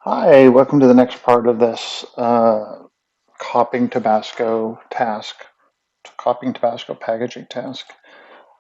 Hi, welcome to the next part of this copying Tabasco task, copying Tabasco packaging task.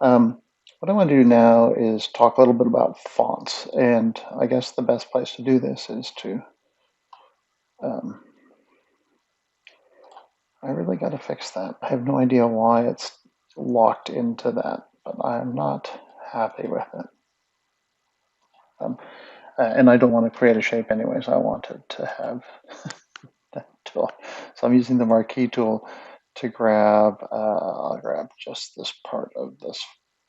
What I want to do now is talk a little bit about fonts, and I guess the best place to do this is to, um, I really got to fix that. I have no idea why it's locked into that, but I'm not happy with it. Um, and I don't want to create a shape anyways. I want it to have that tool. So I'm using the marquee tool to I'll grab just this part of this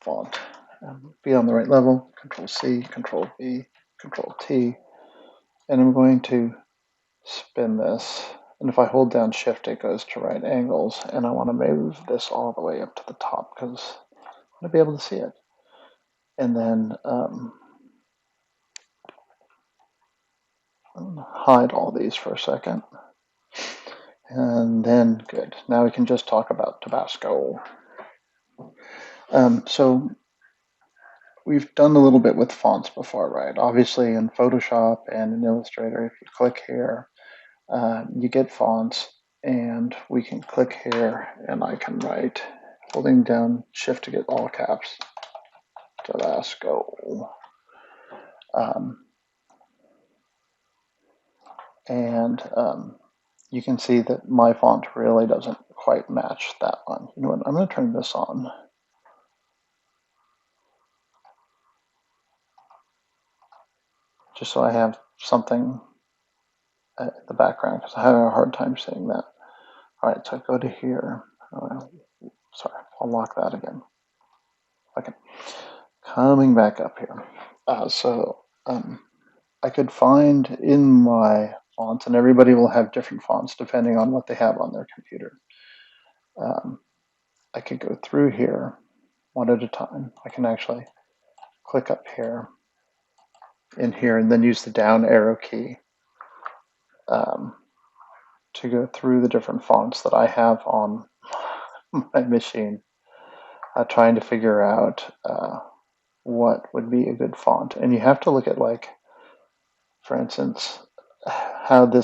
font. Be on the right level, Control C, Control V, Control T, and I'm going to spin this. And if I hold down Shift, it goes to right angles, and I want to move this all the way up to the top because I want to be able to see it. And then hide all these for a second. And then good. Now we can just talk about Tabasco. So we've done a little bit with fonts before, right? Obviously in Photoshop and in Illustrator, if you click here, you get fonts, and we can click here and I can write, holding down Shift to get all caps, Tobasco. And you can see that my font really doesn't quite match that one. You know what, I'm going to turn this on. Just so I have something in the background, because I have a hard time seeing that. All right, so I go to here. Sorry, I'll lock that again. Okay, coming back up here. I could find in my fonts, and everybody will have different fonts depending on what they have on their computer. Um, I could go through here one at a time. I can actually click up here, in here, and then use the down arrow key um, to go through the different fonts that I have on my machine, trying to figure out what would be a good font. And you have to look at, like, for instance, how the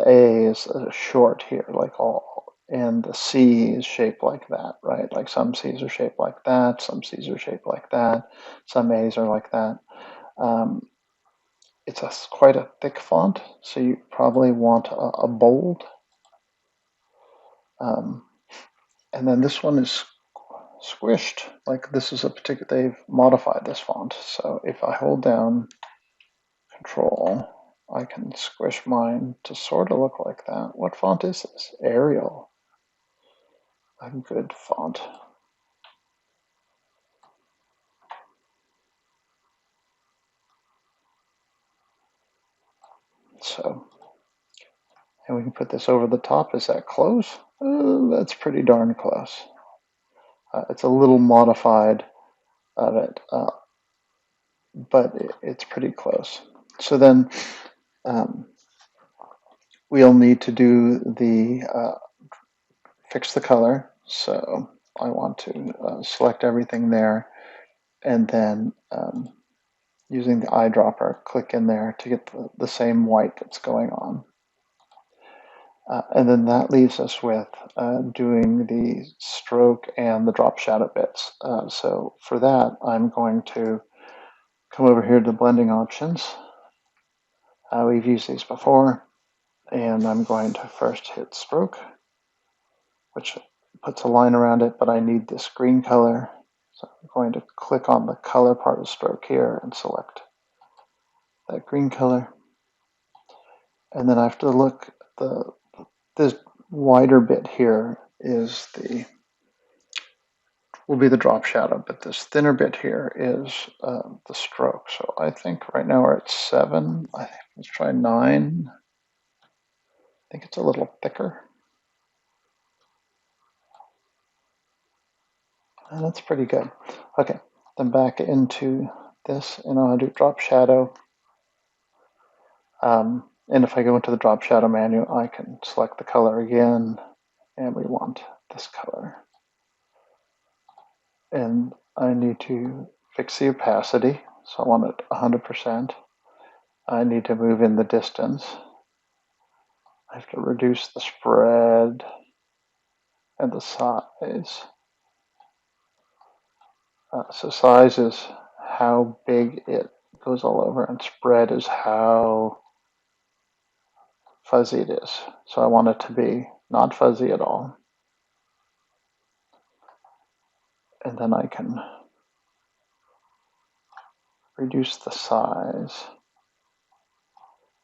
A is short here, like all, and the C is shaped like that, right? Like some C's are shaped like that, some C's are shaped like that, some A's are like that. Um, it's quite a thick font, so you probably want a bold. Um, and then this one is squished, like this is a particular, they've modified this font. So if I hold down Control, I can squish mine to sort of look like that. What font is this? Arial. A good font. So, and we can put this over the top. Is that close? That's pretty darn close. It's a little modified of it, but it's pretty close. So then we'll need to do the fix the color. So I want to select everything there, and then using the eyedropper, click in there to get the same white that's going on. And then that leaves us with doing the stroke and the drop shadow bits. So for that, I'm going to come over here to blending options. We've used these before, and I'm going to first hit stroke, which puts a line around it, but I need this green color. So I'm going to click on the color part of stroke here and select that green color. And then I have to look, this wider bit here will be the drop shadow, but this thinner bit here is the stroke. So I think right now we're at 7. Let's try 9. I think it's a little thicker. And that's pretty good. Okay, then back into this, and I'll do drop shadow. And if I go into the drop shadow menu, I can select the color again, and we want this color. And I need to fix the opacity, so I want it 100%. I need to move in the distance. I have to reduce the spread and the size. So size is how big it goes all over, and spread is how fuzzy it is. So I want it to be not fuzzy at all. And then I can reduce the size,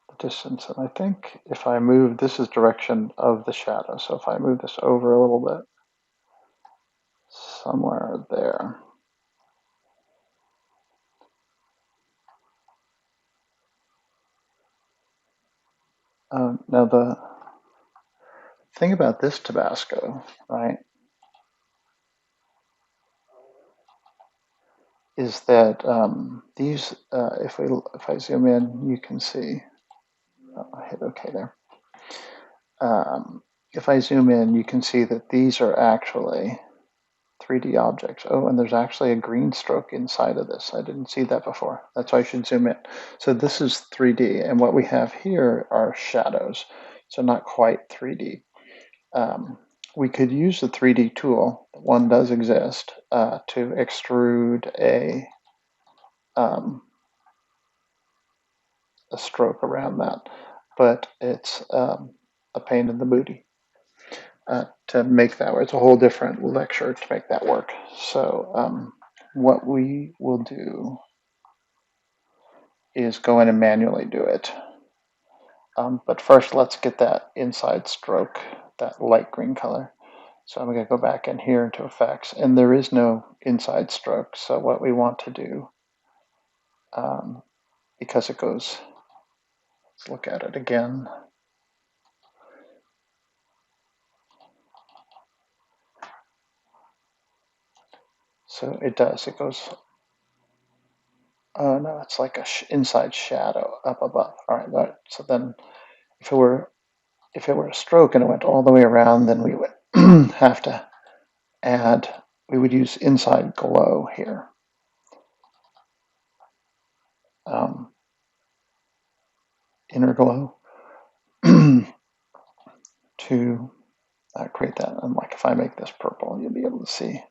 the distance. And I think if I move, this is direction of the shadow. So if I move this over a little bit, somewhere there. Now the thing about this Tabasco, right, is that these, if I zoom in, you can see. I hit OK there. If I zoom in, you can see that these are actually 3D objects. Oh, and there's actually a green stroke inside of this. I didn't see that before. That's why I should zoom in. So this is 3D, and what we have here are shadows. So not quite 3D. We could use the 3D tool, one does exist, to extrude a stroke around that, but it's a pain in the booty to make that work. It's a whole different lecture to make that work. So what we will do is go in and manually do it. But first, let's get that inside stroke, that light green color. So I'm going to go back in here into effects, and there is no inside stroke. So what we want to do, because it goes, let's look at it again. So it does, it goes, oh no, it's like a inside shadow up above. All right, so then if it were a stroke and it went all the way around, then we would have to add, we would use inside glow here. Inner glow to create that. And like if I make this purple, you'll be able to see.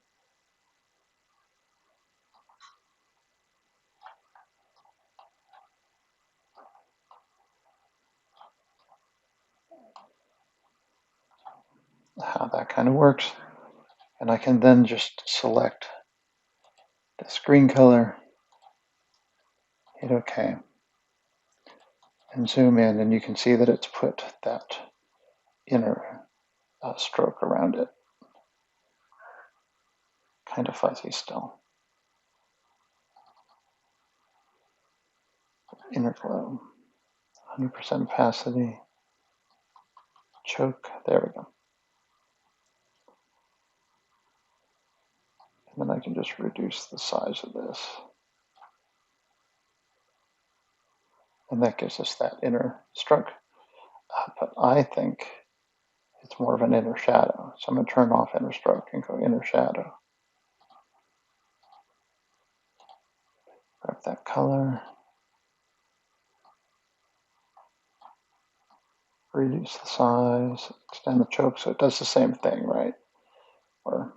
How that kind of works. And I can then just select this green color, hit OK, and zoom in, and you can see that it's put that inner stroke around it. Kind of fuzzy still. Inner glow, 100% opacity, choke, there we go. And then I can just reduce the size of this. And that gives us that inner stroke. But I think it's more of an inner shadow. So I'm going to turn off inner stroke and go inner shadow. Grab that color. Reduce the size, extend the choke, so it does the same thing, right? Or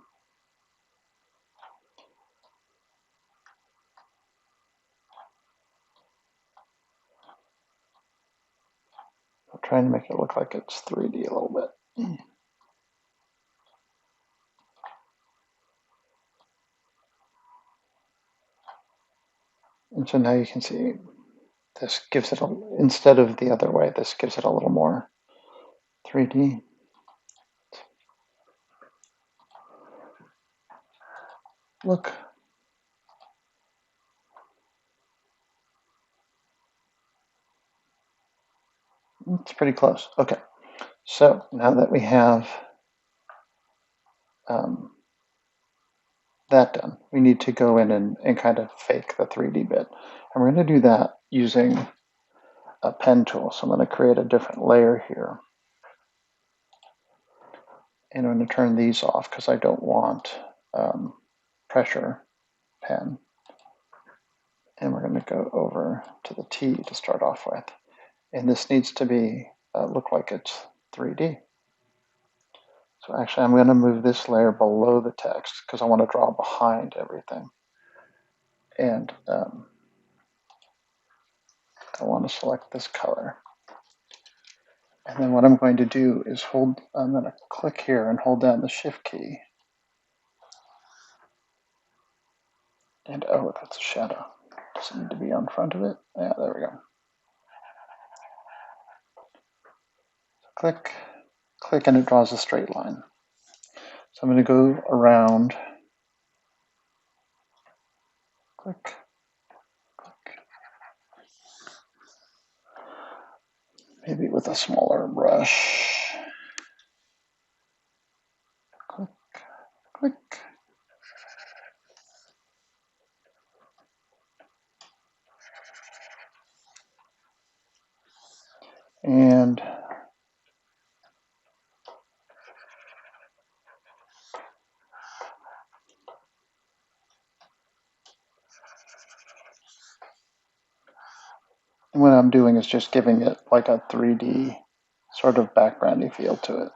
I'm trying to make it look like it's 3D a little bit. And so now you can see this gives it, instead of the other way, this gives it a little more 3D. Look. It's pretty close. Okay. So now that we have that done, we need to go in and kind of fake the 3D bit. And we're going to do that using a pen tool. So I'm going to create a different layer here. And I'm going to turn these off because I don't want pressure pen. And we're going to go over to the T to start off with. And this needs to be look like it's 3D. So actually, I'm going to move this layer below the text because I want to draw behind everything. And I want to select this color. And then what I'm going to do is I'm going to click here and hold down the Shift key. And oh, that's a shadow. Does it need to be on front of it? Yeah, there we go. Click, click, and it draws a straight line. So I'm going to go around, click, click. Maybe with a smaller brush. Click, click. And what I'm doing is just giving it like a 3D sort of backgroundy feel to it.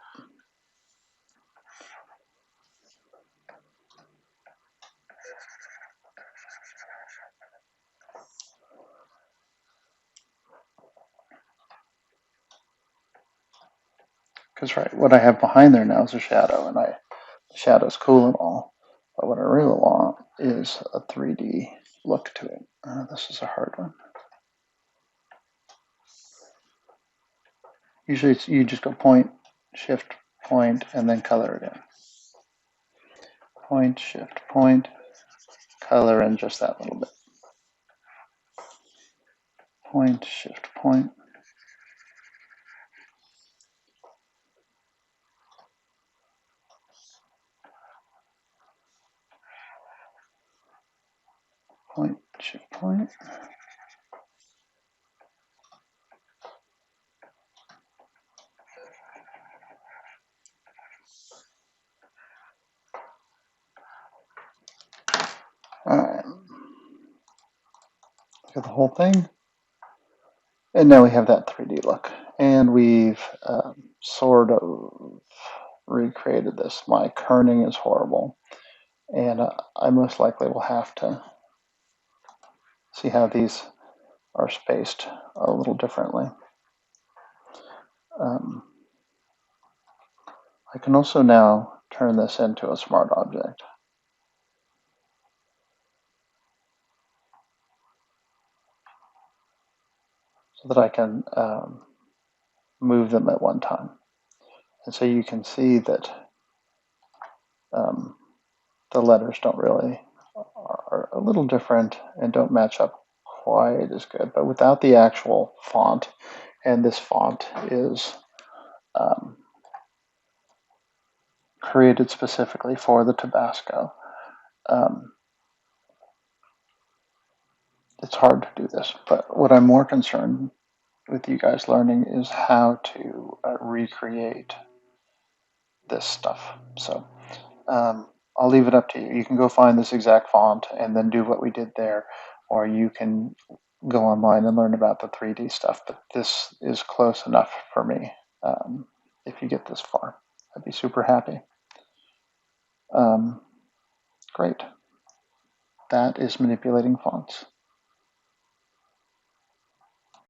Because right, what I have behind there now is a shadow, and the shadow's cool and all, but what I really want is a 3D look to it. This is a hard one. Usually you just go point, shift, point, and then color it in. Point, shift, point, color in just that little bit. Point, shift, point. Point, shift, point. All right. Look at the whole thing. And now we have that 3D look. And we've sort of recreated this. My kerning is horrible. And I most likely will have to see how these are spaced a little differently. I can also now turn this into a smart object. So that I can move them at one time. And so you can see that the letters are a little different and don't match up quite as good. But without the actual font, and this font is created specifically for the Tobasco, it's hard to do this. But what I'm more concerned with you guys learning is how to recreate this stuff. So I'll leave it up to you. You can go find this exact font and then do what we did there, or you can go online and learn about the 3D stuff. But this is close enough for me. If you get this far, I'd be super happy. Great. That is manipulating fonts.